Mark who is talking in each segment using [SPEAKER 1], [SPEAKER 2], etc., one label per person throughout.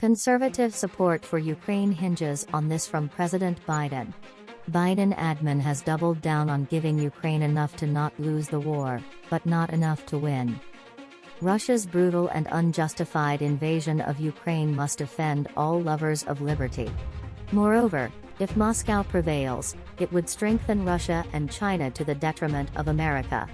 [SPEAKER 1] Conservative support for Ukraine hinges on this from President Biden. Biden admin has doubled down on giving Ukraine enough to not lose the war, but not enough to win. Russia's brutal and unjustified invasion of Ukraine must offend all lovers of liberty. Moreover, if Moscow prevails, it would strengthen Russia and China to the detriment of America.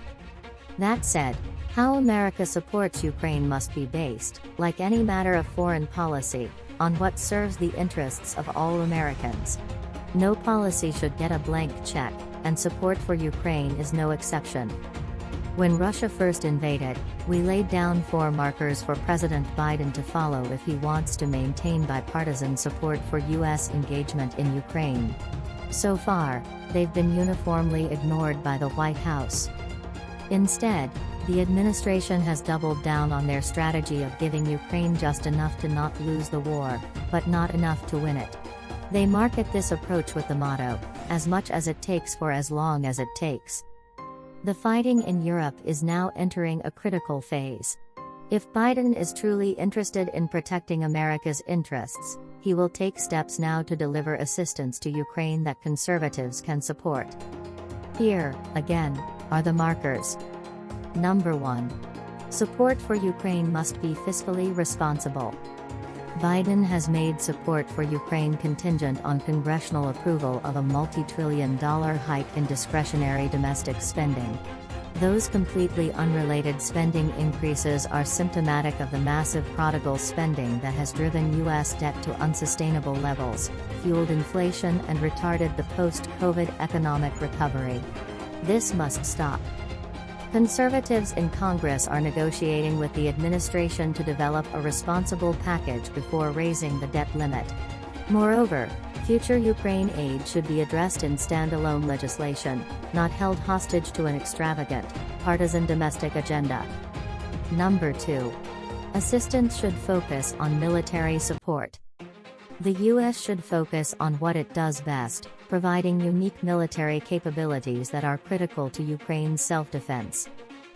[SPEAKER 1] That said, how America supports Ukraine must be based, like any matter of foreign policy, on what serves the interests of all Americans. No policy should get a blank check, and support for Ukraine is no exception. When Russia first invaded, we laid down 4 markers for President Biden to follow if he wants to maintain bipartisan support for U.S. engagement in Ukraine. So far, they've been uniformly ignored by the White House. Instead, the administration has doubled down on their strategy of giving Ukraine just enough to not lose the war, but not enough to win it. They market this approach with the motto, "As much as it takes for as long as it takes." The fighting in Europe is now entering a critical phase. If Biden is truly interested in protecting America's interests, he will take steps now to deliver assistance to Ukraine that conservatives can support. Here, again, are the markers. Number 1. Support for Ukraine must be fiscally responsible. Biden has made support for Ukraine contingent on congressional approval of a multi-trillion-dollar hike in discretionary domestic spending. Those completely unrelated spending increases are symptomatic of the massive prodigal spending that has driven U.S. debt to unsustainable levels, fueled inflation and retarded the post-COVID economic recovery. This must stop. Conservatives in Congress are negotiating with the administration to develop a responsible package before raising the debt limit. Moreover, future Ukraine aid should be addressed in standalone legislation, not held hostage to an extravagant, partisan domestic agenda. Number 2. Assistance should focus on military support. The U.S. should focus on what it does best, providing unique military capabilities that are critical to Ukraine's self-defense.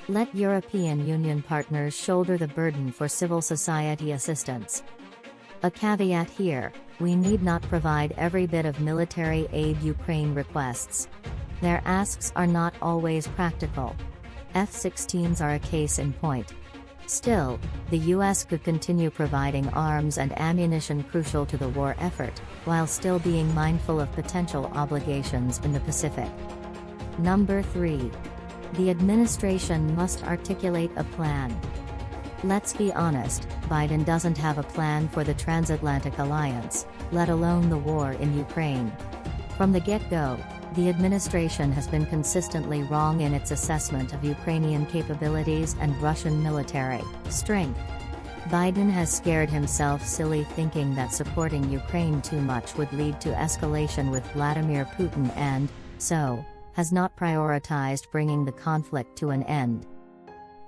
[SPEAKER 1] Let European Union partners shoulder the burden for civil society assistance. A caveat here, we need not provide every bit of military aid Ukraine requests. Their asks are not always practical. F-16s are a case in point. Still, the U.S. could continue providing arms and ammunition crucial to the war effort, while still being mindful of potential obligations in the Pacific. Number 3. The administration must articulate a plan. Let's be honest, Biden doesn't have a plan for the transatlantic alliance, let alone the war in Ukraine. From the get-go, the administration has been consistently wrong in its assessment of Ukrainian capabilities and Russian military strength. Biden has scared himself silly thinking that supporting Ukraine too much would lead to escalation with Vladimir Putin and, so, has not prioritized bringing the conflict to an end.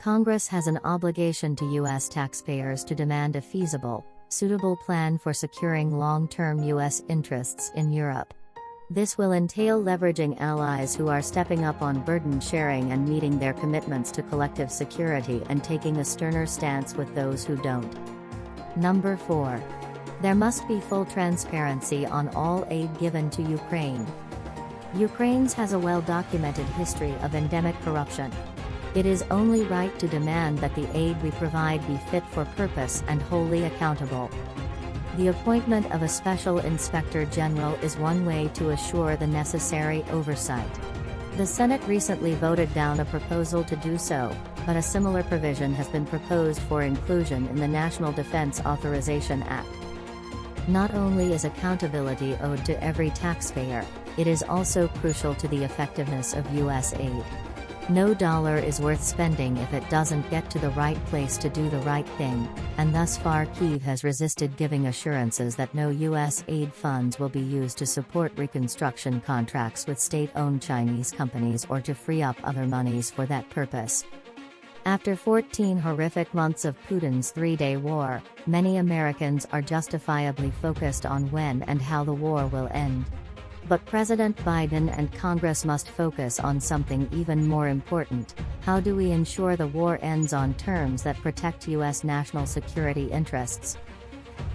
[SPEAKER 1] Congress has an obligation to U.S. taxpayers to demand a feasible, suitable plan for securing long-term U.S. interests in Europe. This will entail leveraging allies who are stepping up on burden sharing and meeting their commitments to collective security and taking a sterner stance with those who don't. Number 4. There must be full transparency on all aid given to Ukraine. Ukraine has a well-documented history of endemic corruption. It is only right to demand that the aid we provide be fit for purpose and wholly accountable. The appointment of a special inspector general is one way to assure the necessary oversight. The Senate recently voted down a proposal to do so, but a similar provision has been proposed for inclusion in the National Defense Authorization Act. Not only is accountability owed to every taxpayer, it is also crucial to the effectiveness of U.S. aid. No dollar is worth spending if it doesn't get to the right place to do the right thing, and thus far Kyiv has resisted giving assurances that no U.S. aid funds will be used to support reconstruction contracts with state-owned Chinese companies or to free up other monies for that purpose. After 14 horrific months of Putin's 3-day war, many Americans are justifiably focused on when and how the war will end. But President Biden and Congress must focus on something even more important: how do we ensure the war ends on terms that protect U.S. national security interests?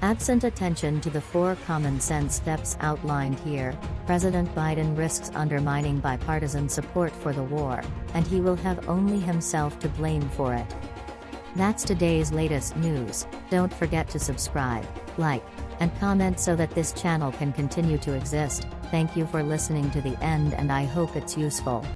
[SPEAKER 1] Absent attention to the 4 common sense steps outlined here, President Biden risks undermining bipartisan support for the war, and he will have only himself to blame for it. That's today's latest news. Don't forget to subscribe, like, and comment so that this channel can continue to exist. Thank you for listening to the end, and I hope it's useful.